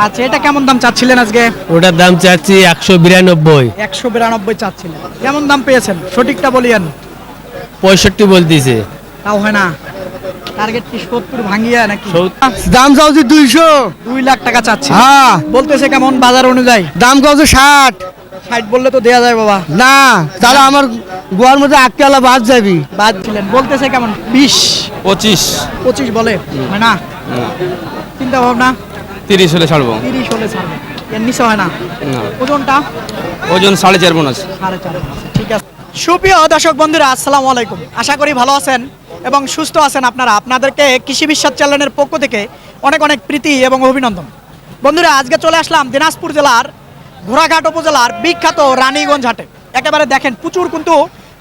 আচ্ছা, এটা কেমন দাম চাচ্ছিলেন আজকে? ওটার দাম চাচ্ছি 192। 192 চাচ্ছিলেন, কেমন দাম পেয়েছেন সঠিকটা বলিয়েন। 65 বলতিছে। তাও হয় না, টার্গেট কি 70 ভাঙিয়া নাকি? দাম চাওছি 200। 2 লাখ টাকা চাচ্ছে। হ্যাঁ, বলতেছে কেমন বাজার অনুযায়ী? দাম চাওছি 60। 60 বললে তো দেয়া যায় বাবা। না, তাহলে আমার গোয়ার মধ্যে আটকালা বাদ যাবি। বাদ ছিলেন, বলতেছে কেমন? 20 25 বলে হয় না, চিন্তা ভাবনা 30 হলে ছাড়বো। 30 হলে ছাড়বে, এর নিচে হয় না। ওজনটা ওজন 4.5 মণ আছে। 4.5 আছে, ঠিক আছে। সুপ্রিয় দর্শক বন্ধুরা, আসসালামু আলাইকুম। আশা করি ভালো আছেন এবং সুস্থ আছেন আপনারা। আপনাদেরকে কৃষি বিশ্বাস চ্যানেলের পক্ষ থেকে অনেক অনেক প্রীতি এবং অভিনন্দন। বন্ধুরা, আজকে চলে আসলাম দিনাজপুর জেলার ঘোড়াঘাট উপজেলার বিখ্যাত রানীগঞ্জ হাটে। একেবারে দেখেন, প্রচুর কিন্তু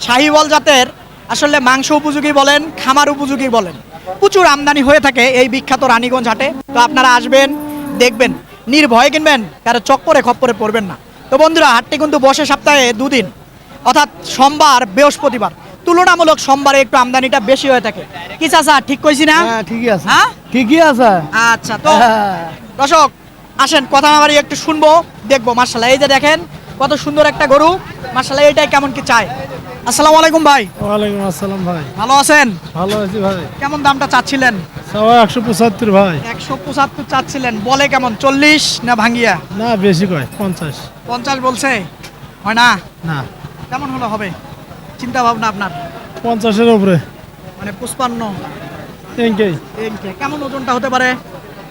শাহিওয়াল জাতের আসলে মাংস উপযোগী বলেন, খামার উপযোগী বলেন, প্রচুর আমদানি হয়ে থাকে এই বিখ্যাত রানীগঞ্জ হাটে। তো আপনারা আসবেন, দেখবেন, নির্ভয়ে কিনবেন, কারো চক্করে খপ্পরে পড়বেন না। তো বন্ধুরা, হাটটি কিন্তু বসে সপ্তাহে 2 দিন, অর্থাৎ সোমবার বৃহস্পতিবার। তুলনামূলক সোমবারে একটু আমদানিটা বেশি হয়ে থাকে। কি চাচা, ঠিক কইছি না? হ্যাঁ, ঠিকই আছে। হ্যাঁ, ঠিকই আছে। আচ্ছা। তো দর্শক আসেন, কথা না বাড়িয়ে একটু শুনবো, দেখবো। মার্শাল্লাহ, এই যে দেখেন কত সুন্দর একটা গরু। মার্শাল্লাহ, এইটাই কেমন কি চাই। আসসালামু আলাইকুম ভাই। ওয়ালাইকুম আসসালাম ভাই। ভালো আছেন? ভালো আছি ভাই। কেমন দামটা চাচ্ছিলেন? সবাই 175 ভাই। 175 চাচ্ছিলেন, বলে কেমন? 40 না ভাঙ্গিয়া? না, বেশি কয় 50। 50 বলছে, হয় না? না, কেমন হলো হবে চিন্তা ভাবনা আপনার? 50-এর উপরে। মানে 55 এঙ্কেই কেমন ওজনটা হতে পারে?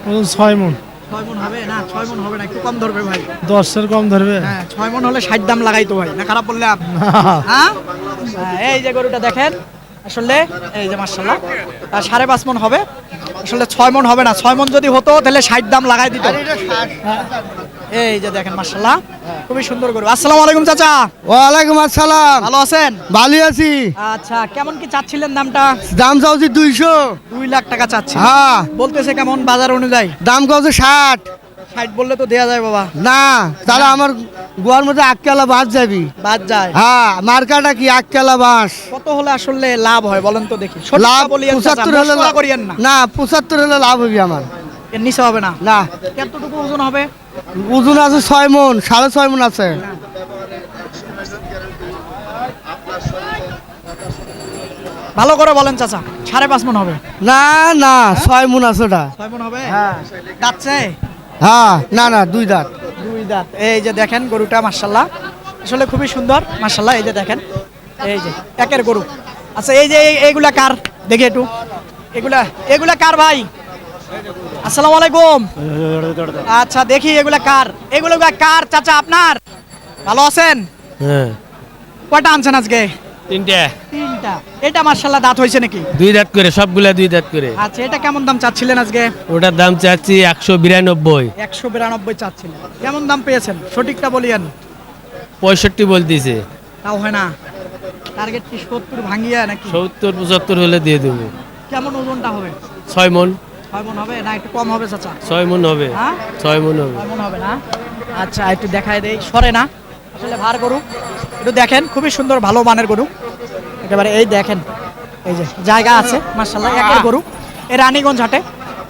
ওজন 6 মণ। 6 মণ হবে না? 6 মণ হবে না, একটু কম ধরবে ভাই। 10-এর কম ধরবে। হ্যাঁ, 6 মণ হলে 60 দাম লাগাইতো ভাই, না খারাপ বললাম? না, হ্যাঁ, এই যে গরুটা দেখেন, আসলে এই যে মাশাআল্লাহ 5.5 মণ হবে। আসলে 6 মণ হবে না, 6 মণ যদি হতো তাহলে 60 দাম লাগাই দিত। এই যে দেখেন মাশাআল্লাহ, খুবই সুন্দর গরু। আসসালামু আলাইকুম চাচা। ওয়ালাইকুম আসসালাম। ভালো আছেন? ভালো আছি। আচ্ছা, কেমন কি চাচ্ছিলেন দামটা? দাম চাওছি 200। 2 লাখ টাকা চাচ্ছি। হ্যাঁ, বলতেছে কেমন বাজার অনুযায়ী? দাম চাওছি 60। 60 বললে তো দেয়া যায় বাবা। না, তাহলে আমার গোয়ার মধ্যে আটকালা বাদ যাবি। বাদ যায়। হ্যাঁ, মার্কাটা কি আটকালা বাঁশ। কত হলে আসলে লাভ হয় বলেন তো দেখি? লাভ সঠিকটা বলিয়েন চাচা, 75 হলে মশকরা করিয়েন না। না, 75 হলে লাভ হবে আমার। এর নিচে হবে না। না, কতটুকু ওজন হবে? ওজন আছে 6 মণ, 6.5 মণ আছে। ভালো করে বলেন চাচা। 5.5 মণ হবে? না না, 6 মণ আছে ওটা। 6 মণ হবে? হ্যাঁ। যাচ্ছে হ্যাঁ, না না, 2 দাঁত। 2 দাঁত। এই যে দেখেন গরুটা মাশাআল্লাহ, আসলে খুবই সুন্দর মাশাআল্লাহ। এই যে দেখেন, এই যে একের গরু। আচ্ছা, এই যে এইগুলা কার দেখে একটু, এগুলা কার ভাই? আসসালামু আলাইকুম। আচ্ছা, দেখি এগুলা কার? এগুলো কার চাচা আপনার? ভালো আছেন? হ্যাঁ, কয়টা আনছেন আজকে? 3টা। এটা মাশাআল্লাহ দাঁত হয়েছে নাকি? 2 দাঁত করে, সবগুলা 2 দাঁত করে। আচ্ছা, এটা কেমন দাম চাচ্ছিলেন আজকে? ওটার দাম চাচ্ছি 192। 192 চাচ্ছিলেন, কেমন দাম পেয়েছেন সঠিকটা বলিয়েন। 65 বলতিছে। তাও হয় না, টার্গেট কি 70 ভাঙিয়া নাকি? 70-75 হলে দিয়ে দেবো। কেমন ওজনটা হবে? 6 মণ। 6 মণ হবে না, একটু কম হবে চাচা? 6 মণ হবে। হ্যাঁ, 6 মণ হবে। 6 মণ হবে না। আচ্ছা, একটু দেখায় দেই, সরে না, আসলে ভার গরু। একটু দেখেন, খুবই সুন্দর ভালো মানের গরু একেবারে। এই দেখেন, এই যে জায়গা আছে মাশাআল্লাহ, একের গরু এই রানীগঞ্জ হাটে।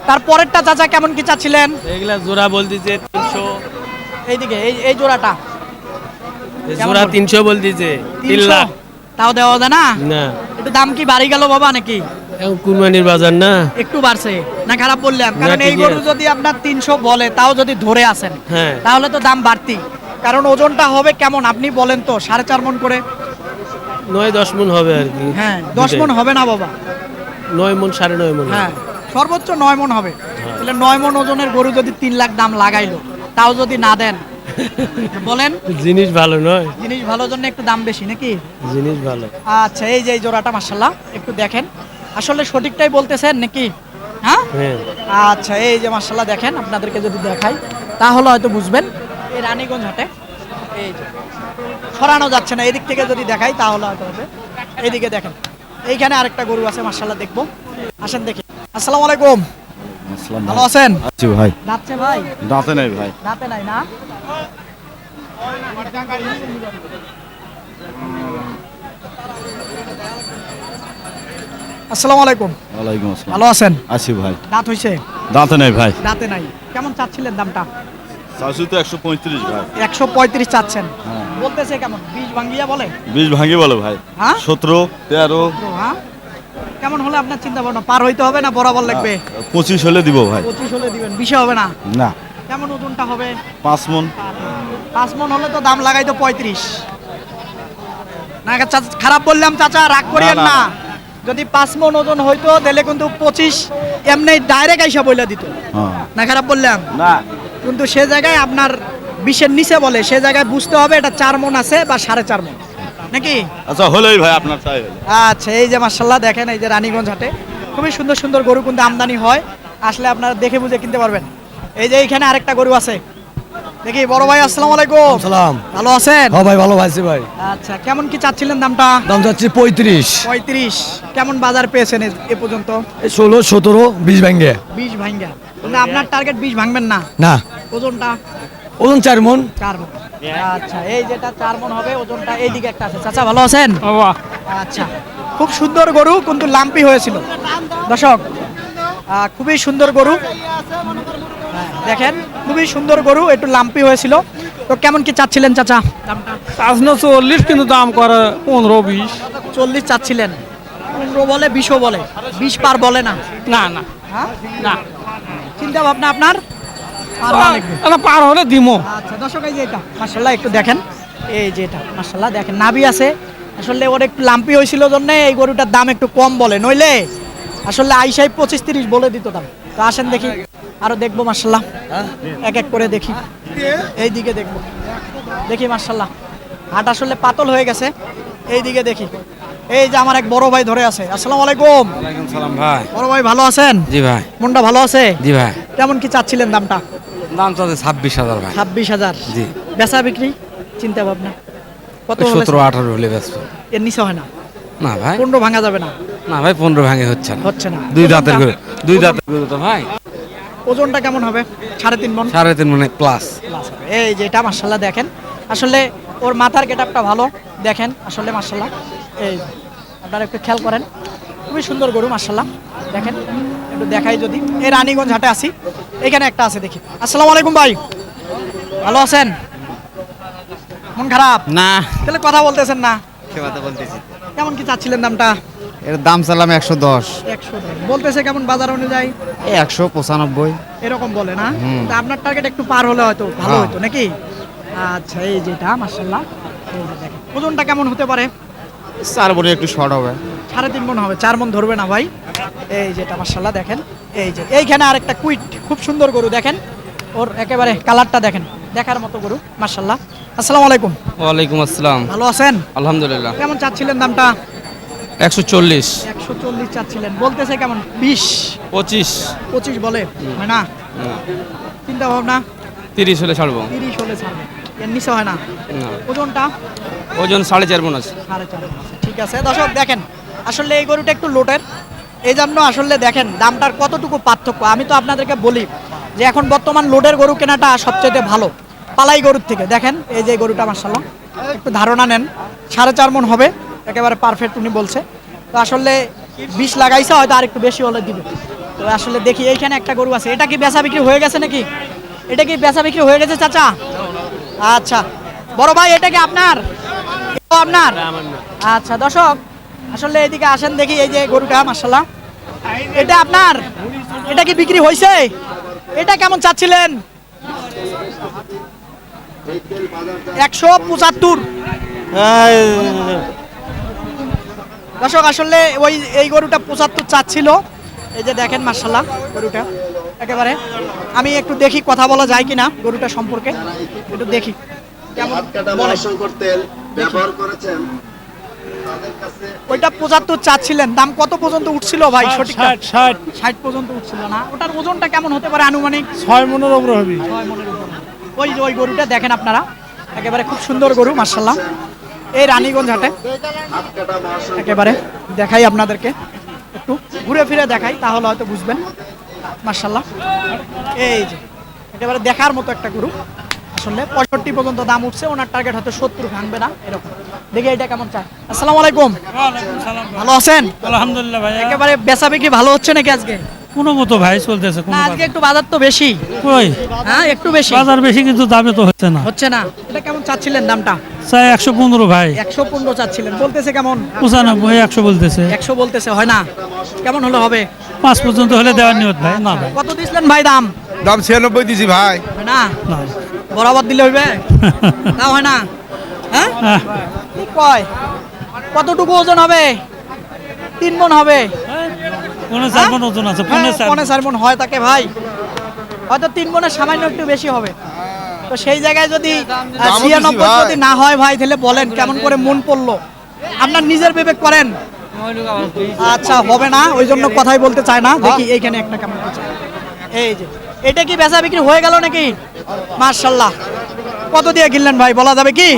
তারপরেরটা চাচা কেমন কি চাচ্ছিলেন? এগুলা জোড়া বলতিছে 300। এইদিকে এই জোড়াটা জোড়া 300 বলতিছে। 3 লাখ। তাও দেওয়া যায় না? না, একটু দাম কি বাড়ি গেল বাবা নাকি? এখন কুরবানির বাজার না। একটু বাড়ছে না, খারাপ বললাম? না, কারণ এই ঠিকই গরু আছে। যদি আপনার 300 বলে, তাও যদি ধরে আসেন, হ্যাঁ, তাহলে তো দাম বাড়তি। কারণ ওজনটা হবে কেমন আপনি বলেন তো? 4.5 মণ করে। 9-10 মণ হবে আর কি। হ্যাঁ, 10 মণ হবে না বাবা। 9 মণ, 9.5 মণ। হ্যাঁ, সর্বোচ্চ 9 মণ হবে। তাহলে 9 মণ ওজনের গরু যদি 3 লাখ দাম লাগাইলো, তাও যদি না দেন বলেন? জিনিস ভালো নয়। জিনিস ভালো জন্য একটু দাম বেশি নাকি? জিনিস ভালো। আচ্ছা, এই যে এই জোড়াটা মাশাআল্লাহ, একটু দেখেন, আসলে সঠিকটাই বলতেছেন নাকি? হ্যাঁ, হ্যাঁ, আচ্ছা, এই যে মাশাআল্লাহ দেখেন, আপনাদেরকে যদি দেখাই তাহলে হয়তো বুঝবেন। এই রানীগঞ্জ হাটে এই যে সরানো যাচ্ছে না, এদিক থেকে যদি দেখাই তাহলে হয়তো হবে। এইদিকে দেখেন, এইখানে আরেকটা গরু আছে মাশাআল্লাহ, দেখবো। আসেন দেখি। আসসালামু আলাইকুম। ভালো আছেন? আছি ভাই। দাঁতছে ভাই? দাঁতে নাই ভাই। দাঁতে নাই না? আসসালামু আলাইকুম। ওয়ালাইকুম আসসালাম। ভালো আছেন? আছি ভাই। দাঁত হইছে? দাঁতে নেই ভাই। দাঁতে নাই। কেমন চাচ্ছিলেন দামটা? চাষি তো 135 ভাই। 135 চাচ্ছেন। হ্যাঁ। বলতেছে কেমন? 20 ভাঙ্গিয়া বলে? 20 ভাঙি বলে ভাই। হ্যাঁ? 17, 13, হ্যাঁ। কেমন হলে আপনার চিন্তা ভাবনা? পার হইতে হবে না বরাবর লাগবে? 25 হলে দিব ভাই। 25 হলে দিবেন, 20 হবে না? না, কেমন ওজনটা হবে? 5 মন। 5 মন হলে তো দাম লাগাই তো 35। না খারাপ বললাম চাচা, রাগ করিয়েন না, না। না। যদি 5 মন ওজন হইতো তাহলে কিন্তু 25 এমনি ডাইরেক্ট আইসা বইলা দিত। হ্যাঁ। না খারাপ বললাম? না, কিন্তু সে জায়গায় আপনার 20-এর নিচে বলে, সে জায়গায় বুঝতে হবে এটা 4 মন আছে বা 4.5 মন নাকি? আচ্ছা হলেই ভাই আপনার চাই হলে। আচ্ছা, এই যে মার্শাল্লাহ দেখেন, এই যে রানীগঞ্জ হাটে খুবই সুন্দর সুন্দর গরু কিন্তু আমদানি হয়, আসলে আপনারা দেখে বুঝে কিনতে পারবেন। এই যে এইখানে আরেকটা গরু আছে, দেখি বড় ভাই আসসালামু আলাইকুম। সালাম। ভালো আছেন? হ্যাঁ ভাই, ভালো ভাইছি ভাই। আচ্ছা, কেমন কি চাচ্ছিলেন দামটা? দাম যাচ্ছে 35, 35। কেমন বাজার পেয়েছেন এ পর্যন্ত? 16, 17, 20 ভাঙ্গে। 20 ভাঙ্গা। না আপনার টার্গেট 20 ভাঙবেন না? না, ওজনটা ওজন 4 মন। 4 মন। আচ্ছা, এই যেটা 4 মন হবে ওজনটা, এইদিকে একটা আছে। চাচা ভালো আছেন? আচ্ছা, খুব সুন্দর গরু কিন্তু লাম্পি হয়েছিল দর্শক। খুবই সুন্দর গরু, হ্যাঁ, দেখেন খুবই সুন্দর গরু, একটু লাম্পি হয়েছিল। তো কেমন কি চাচ্ছিলেন চাচা দামটা? 40 কিন্তু দাম করে 15-20। 40 চাচ্ছিলেন, 15 বলে, 20ও বলে, 20 পার বলে না? না না হ্যাঁ, না, চিন্তা ভাবনা আপনার পার হওয়া লাগবে। এটা পার হলে দিমো। আচ্ছা দর্শক, এই যে এটা মাশাআল্লাহ একটু দেখেন, এই যে এটা মাশাআল্লাহ দেখেন, নাভি আছে। আসলে ওর একটু লাম্পি হয়েছিল জন্য এই গরুটার দাম একটু কম বলে, নইলে আসলে আইসাই 25-30 বলে দিত দাম। তো আসেন দেখি আরো দেখবো মাশাআল্লাহ, এক এক করে দেখি। এই দিকে দেখবো, দেখি মাশাআল্লাহ হাট আসলে পাতল হয়ে গেছে। এই দিকে দেখি, এই যে আমার এক বড় ভাই ধরে আছে। আসসালামু আলাইকুম। ওয়ালাইকুম সালাম ভাই। বড় ভাই ভালো আছেন? জি ভাই। মনটা ভালো আছে? জি ভাই। কেমন কি চাচ্ছিলেন দামটা? দাম চাচ্ছে 26,000 ভাই। 26,000। জি। বেচা বিক্রি চিন্তা ভাবনা কত হলে? 17-18 হলে ব্যস্ত। এর নিচে হয় না? না ভাই, 15 ভাঙা যাবে না? না ভাই, 15 ভাঙে হচ্ছে না। হচ্ছে না। দুই দাঁতের ওজনটা? গরু, দুই দাঁতের গরু তো ভাই। ওজনটা কেমন হবে? 3.5 মণ? 3.5 মনে প্লাস। এই যেটা মাশাআল্লাহ দেখেন, আসলে ওর মাথার গেটআপটা ভালো দেখেন, আসলে মাশাআল্লাহ। এই আপনারা একটু খেয়াল করেন, খুবই সুন্দর গরু মাশাআল্লাহ দেখেন। একটু দেখাই যদি, এই রানীগঞ্জ হাটে আসি, এখানে একটা আছে দেখি। আসসালামু আলাইকুম ভাই, ভালো আছেন? মন খারাপ? না, তাহলে কথা বলতেছেন না? কথা বলতেছি। কেমন কি চাচ্ছিলেন দামটা? এর দাম চালাম 110, 100 বলতেছে, কেমন বাজার অনুযায়ী? 195। এরকম বলে না? তা আপনার টার্গেট একটু পার হলে হয়তো ভালো হতো নাকি? আচ্ছা, এই যেটা মাশাআল্লাহ, এই যে দেখেন ওজনটা কেমন হতে পারে? 4 বলে একটু শর্ট হবে। 3.5 মণ হবে, 4 মণ ধরবে না ভাই। এই যেটা মাশাআল্লাহ দেখেন, এই যে এইখানে আরেকটা কুইট, খুব সুন্দর গরু দেখেন, ওর একেবারে কালারটা দেখেন, দেখার মতো গরু মাশাআল্লাহ। আসসালামু আলাইকুম। ওয়ালাইকুম আসসালাম। ভালো আছেন? আলহামদুলিল্লাহ। কেমন চাচ্ছিলেন দামটা? 140, 140 চাচ্ছিলেন, বলতেছে কেমন? 20, 25, 25 বলে, হয় না? চিন্তা ভাবনা 30 হলে ছাড়বো। 30 হলে ছাড়বে, এর নিচে হয় না? না। ওজনটা ওজন 4.5 মণ আছে। 4.5 আছে। ঠিক আছে দর্শক দেখেন, আসলে এই গরুটা একটু লোটের, এই জন্য আসলে দেখেন দামটার কতটুকু পার্থক্য। আমি তো আপনাদেরকে বলি যে এখন বর্তমান লোডের গরু কেনাটা সবচেয়ে ভালো পালাই গরুর থেকে। দেখেন এই যে গরুটা মাশাআল্লাহ, একটু ধারণা নেন, 4.5 মণ হবে, একেবারে পারফেক্ট উনি বলছে। তো আসলে 20 লাগাইছে, হয়তো আর একটু বেশি হলে দিবে। তো আসলে দেখি এইখানে একটা গরু আছে, এটা কি বেচা বিক্রি হয়ে গেছে নাকি? এটা কি বেচা বিক্রি হয়ে গেছে চাচা? আচ্ছা বড় ভাই, এটা কি আপনার? এটাও আপনার? আচ্ছা দর্শক, আসলে এদিকে আসেন দেখি, এই যে গরুটা মাশাআল্লাহ, এটা আপনার? এটা কি বিক্রি হয়েছে? এটা কেমন চাচ্ছিলেন? 175। দর্শক আসলে ওই এই গরুটা 75 চাচ্ছিল। এই যে দেখেন মাশাআল্লাহ গরুটা একেবারে, আমি একটু দেখি কথা বলা যায় কিনা গরুটা সম্পর্কে, একটু দেখি কেমন বলে। ওইটা 75 চাচ্ছিলেন, দাম কত পর্যন্ত উঠছিল ভাই? সঠিক 60 পর্যন্ত উঠছিল না? ওটার ওজনটা কেমন হতে পারে আনুমানিক? 6 মনের উপরে হবে। 6 মণের উপর। ওই যে ওই গরুটা দেখেন আপনারা, একেবারে খুব সুন্দর গরু মাশাআল্লাহ, এই রানীগঞ্জ হাটে। একেবারে দেখাই আপনাদেরকে, একটু ঘুরে ফিরে দেখাই, তাহলে হয়তো বুঝবেন মাশাআল্লাহ। এই যে একেবারে দেখার মতো একটা গরু, আসলে 65 পর্যন্ত দাম উঠছে, ওনার টার্গেট হয়তো 70 ভাঙবে না এরকম। দেখি এটা কেমন চায়। আসসালামু আলাইকুম। ওয়ালাইকুম সালাম। ভালো আছেন? আলহামদুলিল্লাহ ভাই। একেবারে বেচা বিক্রি ভালো হচ্ছে নাকি আজকে? কোনো মতো ভাই চলতেছে না আজকে একটু বাজার তো বেশি। কই হ্যাঁ একটু বেশি বাজার বেশি কিন্তু দামে তো হচ্ছে না। হচ্ছে না। এটা কেমন চাচ্ছিলেন দামটা? চাই 115 ভাই, 115 চাচ্ছিলেন, বলতেছে কেমন? 95 100 বলতেছে। 100 বলতেছে, হয় না। কেমন হলে হবে? 5 পর্যন্ত হলে দেওয়ার নিয়ত ভাই। না ভাই কত দিছিলেন ভাই দাম? দাম 96 দিছি ভাই। হয় না, না। বরাবর দিলে হইবে? তাও হয় না। হ্যাঁ হ্যাঁ। কি কয়, কতটুকু ওজন হবে? 3 মণ হবে। পৌনে 4 মণ ওজন আছে, পৌনে 4 পৌনে 4 মণ হয় তাকে ভাই, হয়তো 3 মণের সামান্য একটু বেশি হবে। তো সেই জায়গায় যদি 96 ভাই। যদি না হয় ভাই, তাহলে বলেন কেমন করে মন পড়লো? আপনার নিজের বিবেক করেন। আচ্ছা হবে না, ওই জন্য কথাই বলতে চায় না। দেখি এইখানে একটা কেমন হচ্ছে। এই যে এটা কি বেচা বিক্রি হয়ে গেল নাকি? মাশাআল্লাহ। কত দিয়ে কিনলেন ভাই, বলা যাবে কি?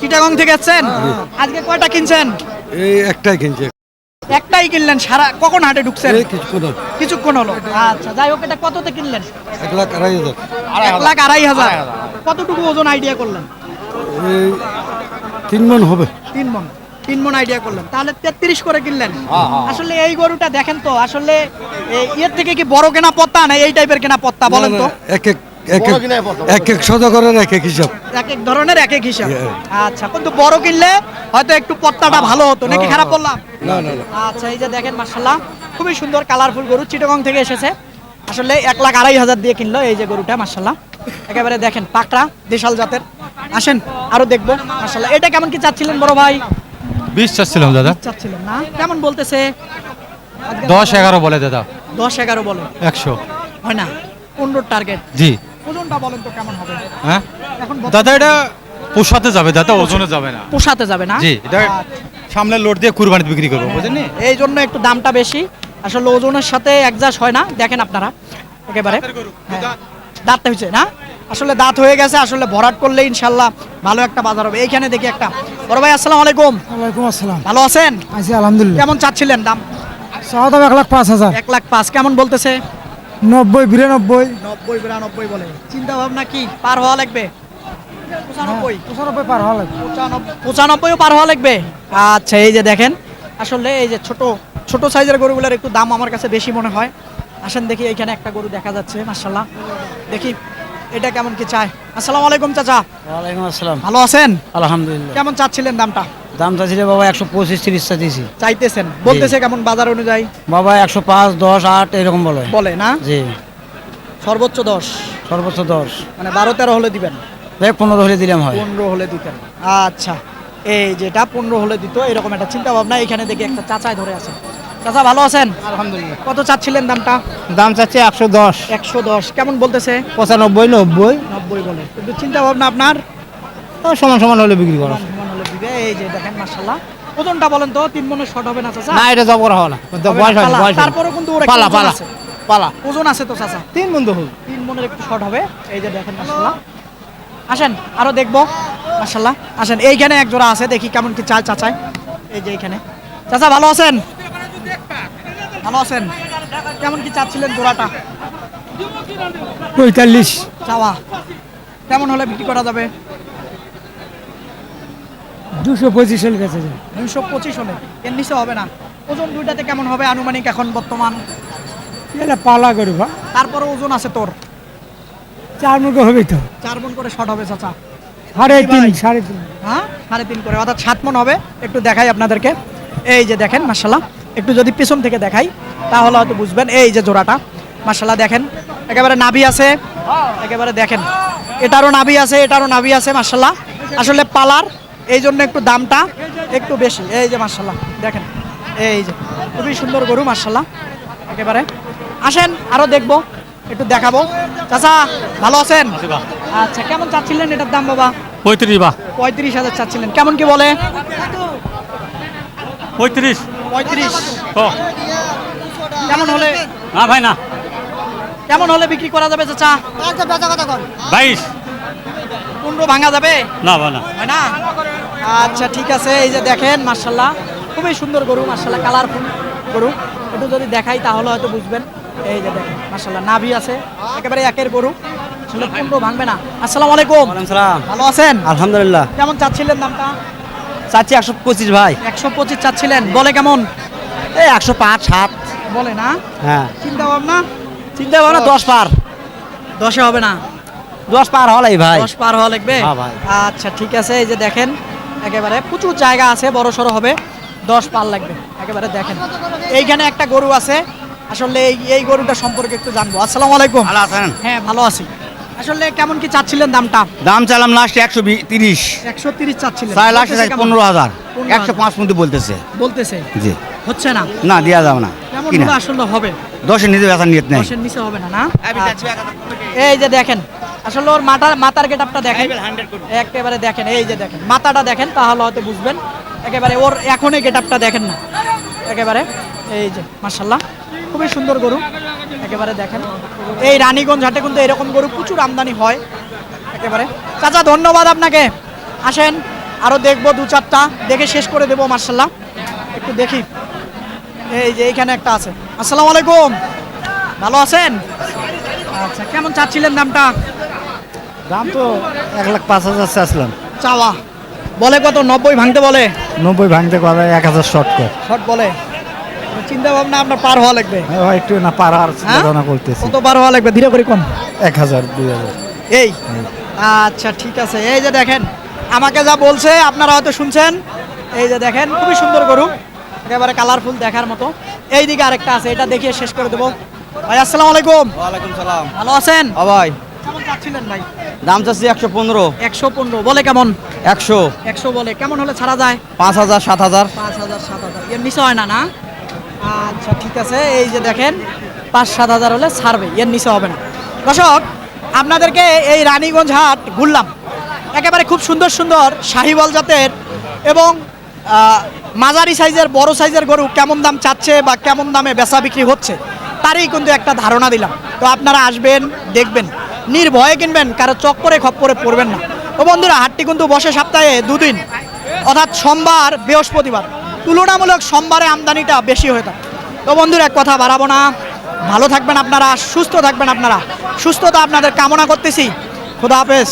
চিটাগং থেকে এসেছেন? আজকে কয়টা কিনছেন? এই একটাই কিনছে, একটাই কিনলেন? সারা কখন হাটে ঢুকছেন? এই কিছুক্ষণ হলো। কিছুক্ষণ হলো। আচ্ছা যাই হোক, এটা কততে কিনলেন? 1,02,500। 1,02,500। কতটুকু ওজন আইডিয়া করলেন? এই 3 মণ হবে। 3 মণ আইডিয়া করলেন, তাহলে 33 করে কিনলেন। আসলে এই গরুটা দেখেন তো, আসলে এর থেকে কি বড় কেনা পত্তা না এই টাইপের কেনা পত্তা বলেন তো? এক এক সদাগরের এক এক হিসাব। এক এক ধরনের এক এক হিসাব। Yeah. আচ্ছা, কিন্তু বড় কিনলে হয়তো একটু পত্তাটা ভালো হতো নাকি? খারাপ বললাম? না না না, আচ্ছা, এই যে দেখেন মাশাআল্লাহ, খুবই সুন্দর কালারফুল গরু, চিটাগং থেকে এসেছে। আসলে 1,02,500 দিয়ে কিনলো এই যে গরুটা। মাশাআল্লাহ, একেবারে দেখেন পাকড়া দেশাল জাতের। আসেন আরো দেখবো। মাশাআল্লাহ, এটা কেমন কি চাচ্ছিলেন বড় ভাই? 20 চাচ্ছিলাম দাদা। চাচ্ছিলেন না, কেমন বলতেছে? 10-11 বলে দাদা। 10-11 বলে, 100। হয় না? 15 টার্গেট। জি। ওজনটা বলেন তো কেমন হবে? হ্যাঁ এখন দাদা, এটা পোষাতে যাবে দাদা, ওজনে যাবে না। পোষাতে যাবে না? জি, এটা সামনে লোড দিয়ে কুরবানিতে বিক্রি করবো, বুঝলেন? এই জন্য একটু দামটা বেশি। আসলে ওজনের সাথে অ্যাডজাস্ট হয় না, দেখেন আপনারা একেবারে। হ্যাঁ, দাঁত হয়েছে না? আসলে দাঁত হয়ে গেছে, আসলে ভরাট করলে ইনশাল্লাহ ভালো একটা বাজার হবে। এইখানে দেখি একটা বড় ভাই, আসসালামু আলাইকুম। ওয়ালাইকুম আসসালাম। ভালো আছেন? আছি আলহামদুলিল্লাহ। কেমন চাচ্ছিলেন দাম? চাওয়া দাম 1,05,000। 1,05,000 কেমন বলতেছে? 90 92 90-92 বলে। চিন্তা ভাবনা কি পার হওয়া লাগবে? 95 95 পার হওয়া লাগবে। 95ও পার হওয়া লাগবে। আচ্ছা, এই যে দেখেন, আসলে এই যে ছোট ছোট সাইজের গরুগুলোর একটু দাম আমার কাছে বেশি মনে হয়। আসেন দেখি, এইখানে একটা গরু দেখা যাচ্ছে মাশাআল্লাহ, দেখি এটা কেমন কি চায়। আসসালামু আলাইকুম চাচা। ওয়ালাইকুম আসসালাম। ভালো আছেন? আলহামদুলিল্লাহ। কেমন চাচ্ছিলেন দামটা? দাম চাইছিলে বাবা 125-30 চাইছি। চাইতেছেন, বলতেছে কেমন বাজার অনুযায়ী? বাবা 105 10 8 এরকম বলে। বলে না? জি, সর্বোচ্চ 10, সর্বোচ্চ 10। মানে 12-13 হলে দিবেন? দেখ 15 হলে দিলাম হয়। 15 হলে দিতেন। আচ্ছা, এই যেটা 15 হলে দিত, এরকম একটা চিন্তা ভাবনা। এখানে দেখি একটা চাচাই ধরে আছে। চাচা ভালো আছেন? আলহামদুলিল্লাহ। কত চাচ্ছিলেন দামটা? দাম চাচ্ছে 110 110 কেমন বলতেছে? 95 90 90 বলে, কিন্তু চিন্তা ভাবনা আপনার সমান সমান হলে বিক্রি করা। সমান হলে দিবে। এই যে দেখেন মাশাআল্লাহ, ওজনটা বলেন তো, 3 মণের শর্ট হবে না চাচা? না, এটা জবর হওয়া না, বয়স হয় পালা, বয়স। তারপরেও কিন্তু ওর একটা পালা ওজন পালা আছে। পালা ওজন আছে তো চাচা? 3 বন্ধু হল। 3 মণের একটু শর্ট হবে। এই যে দেখেন মাশাআল্লাহ, আসেন আরো দেখবো। মাশাআল্লাহ, আসেন এইখানে এক জোড়া আছে, দেখি কেমন কি চায় চাচাই। এই যে এইখানে চাচা, ভালো আছেন? ভালো আছেন? কেমন কি চাচ্ছিলেন জোড়াটা? 45 চাওয়া কেমন হলে বিক্রি করা যাবে? 225 হলে গেছে। 225 হলে, এর নিচে হবে না। ওজন দুইটাতে কেমন হবে আনুমানিক এখন বর্তমান? এটা পালা করবা, তারপরে ওজন আছে তোর? 4 মুখ হবে তো। 4 মণ করে শর্ট হবে চাচা? 3.5 হ্যাঁ, 3.5 করে, অর্থাৎ 7 মণ হবে। একটু দেখাই আপনাদেরকে। এই যে দেখেন মাশাআল্লাহ, একটু যদি পিছন থেকে দেখাই তাহলে হয়তো বুঝবেন। এই যে জোড়াটা মাশাআল্লাহ দেখেন, একেবারে নাভি আছে, একেবারে দেখেন এটারও নাভি আছে, এটারও নাভি আছে মাশাআল্লাহ। আসলে পালার, এই জন্য একটু দামটা একটু বেশি। এই যে মাশাআল্লাহ দেখেন, এই যে খুবই সুন্দর গরু মাশাআল্লাহ একেবারে। আসেন আরো দেখবো, একটু দেখাবো। চাচা ভালো আছেন? আচ্ছা, কেমন চাচ্ছিলেন এটার দাম বাবা? 35 বা 35,000 চাচ্ছিলেন, কেমন কি বলে? 35। 35 ও কেমন হলে, না ভাই না, কেমন হলে বিক্রি করা যাবে চাচা? 22 15 ভাঙা যাবে? না বা না। হয় না? আচ্ছা ঠিক আছে। এই যে দেখেন মাশাআল্লাহ, খুবই সুন্দর গরু মাশাআল্লাহ, কালারফুল গরু। একটু যদি দেখাই তাহলে হয়তো বুঝবেন। এই যে দেখেন মাশাআল্লাহ, নাভি আছে, একেবারে একের গরু, আসলে 15 ভাঙবে না। আসসালামু আলাইকুম। ভালো আছেন? আলহামদুলিল্লাহ। কেমন চাচ্ছিলেন দামটা? চাচ্ছি 125 ভাই। 125 চাচ্ছিলেন, বলে কেমন? এই 105 7। বলে না হ্যাঁ চিন্তা ভাবনা চিন্তা ভাবনা 10 পার 10-এ হবে না 10 পার হলাই ভাই 10 পার হওয়া লাগবে হ্যাঁ ভাই। আচ্ছা ঠিক আছে এই যে দেখেন একেবারে প্রচুর জায়গা আছে বড় সড়ো হবে 10 পার লাগবে একেবারে দেখেন এইখানে একটা গরু আছে আসলে এই গরুটা সম্পর্কে একটু জানবো আসসালামু আলাইকুম ভালো আছেন হ্যাঁ ভালো আছি আসলে কেমন কি চাচ্ছিলেন দামটা দাম চাইলাম লাস্ট 130 130 চাচ্ছিলেন 4 লাখ বলতেছে কেমন? 15,000 15,000 105 মধ্যে বলতেছে বলতেছে জি হচ্ছে না না দেওয়া যাবে না কেমন কিনা হলে আসলে হবে 10 নিজে বেচা নিয়ত নেই 10-এর নিচে হবে না না এই যে দেখেন আসলে ওর মাথার গেটআপটা দেখেন একেবারে দেখেন এই যে দেখেন মাথাটা দেখেন তাহলে হয়তো বুঝবেন একেবারে ওর এখনই গেটআপটা দেখেন না একেবারে এই যে মাশাআল্লাহ খুবই সুন্দর গরু একেবারে দেখেন এই রানীগঞ্জ হাটে কিন্তু এরকম গরু প্রচুর আমদানি হয় একেবারে চাচা ধন্যবাদ আপনাকে আসেন আরো দেখবো 2-4টা দেখে শেষ করে দেবো মাশাআল্লাহ একটু দেখি এই যে এইখানে একটা আছে আসসালামু আলাইকুম ভালো আছেন আচ্ছা কেমন চাচ্ছিলেন দামটা দাম তো 1,05,000 চাচ্ছিলাম চাওয়া বলে কত 90 ভাঙতে বলে 90 ভাঙতে কথা 1000 শর্ট কর শর্ট বলে চিন্তা ভাবনা আপনার পার হওয়া লাগবে ভাই একটু না পার আর হ্যাঁ? চিন্তা করতেছি কত পার হওয়া লাগবে ধীরে করে কোন 1000 2000 এই আচ্ছা ঠিক আছে এই যে দেখেন আমাকে যা বলছে আপনারা হয়তো শুনছেন এই যে দেখেন খুবই সুন্দর গরু একেবারে কালারফুল দেখার মতো এই দিকে আরেকটা আছে এটা দেখিয়ে শেষ করে দেবো ভাই আসসালামু আলাইকুম ওয়ালাইকুম সালাম ভালো আছেন ও ভাই কেমন চাচ্ছিলেন ভাই দাম চাচ্ছি 115 115 বলে কেমন 100 100 বলে কেমন হলে ছাড়া যায় 5,000 7,000 5,000 7,000 এর নিচে হয় না না আচ্ছা ঠিক আছে এই যে দেখেন 5-7 হাজার হলে ছাড়বে এর নিচে হবে না দর্শক আপনাদেরকে এই রানীগঞ্জ হাট ঘুরলাম একেবারে খুব সুন্দর সুন্দর শাহিওয়াল জাতের এবং মাঝারি সাইজের বড় সাইজের গরু কেমন দাম চাচ্ছে বা কেমন দামে বেচা বিক্রি হচ্ছে তারই কিন্তু একটা ধারণা দিলাম তো আপনারা আসবেন দেখবেন নির্ভয়ে কিনবেন কারো চক্করে খপ্পরে পড়বেন না তো বন্ধুরা হাটটি কিন্তু বসে সপ্তাহে 2 দিন অর্থাৎ সোমবার বৃহস্পতিবার তুলনামূলক সোমবারে আমদানিটা বেশি হয়ে থাকে তো বন্ধুরা এক কথা বাড়াবো না ভালো থাকবেন আপনারা সুস্থ থাকবেন আপনারা সুস্থতা আপনাদের কামনা করতেছি খুদা হাফেজ